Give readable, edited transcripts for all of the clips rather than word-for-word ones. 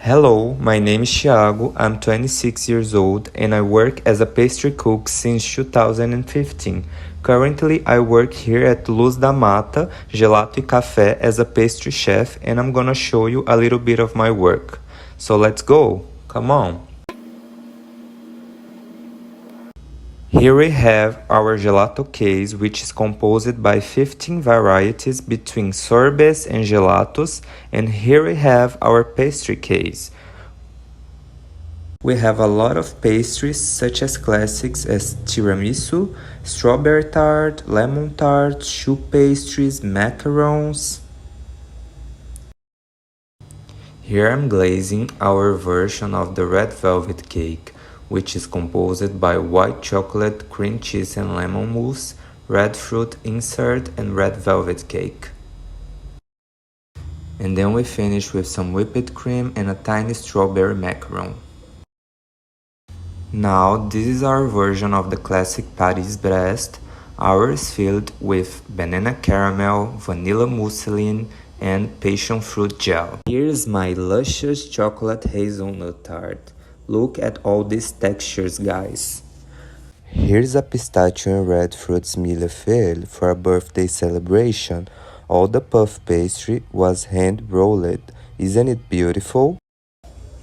Hello, my name is Thiago, I'm 26 years old and I work as a pastry cook since 2015. Currently, I work here at Luz da Mata, Gelato e Café as a pastry chef and I'm gonna show you a little bit of my work. So let's go, come on! Here we have our gelato case, which is composed by 15 varieties between sorbets and gelatos, and here we have our pastry case. We have a lot of pastries such as classics as tiramisu, strawberry tart, lemon tart, choux pastries, macarons. Here I'm glazing our version of the red velvet cake, which is composed by white chocolate, cream cheese and lemon mousse, red fruit insert and red velvet cake. And then we finish with some whipped cream and a tiny strawberry macaron. Now this is our version of the classic Paris Brest. Ours is filled with banana caramel, vanilla mousseline, and passion fruit gel. Here's my luscious chocolate hazelnut tart. Look at all these textures, guys. Here's a pistachio and red fruits millefeuille for a birthday celebration. All the puff pastry was hand rolled. Isn't it beautiful?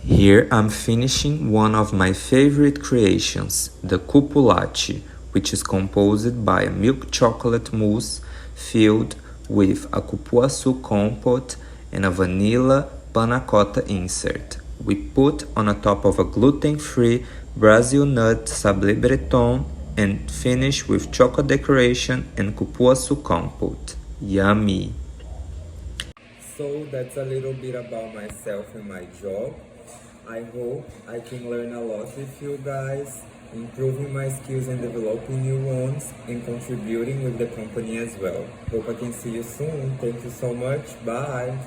Here I'm finishing one of my favorite creations, the cupulace, which is composed by a milk chocolate mousse filled with a cupuaçu compote and a vanilla panna cotta insert. We put on the top of a gluten-free Brazil nut sablé breton and finish with chocolate decoration and cupuaçu compote. Yummy! So that's a little bit about myself and my job. I hope I can learn a lot with you guys, improving my skills and developing new ones and contributing with the company as well. Hope I can see you soon. Thank you so much. Bye!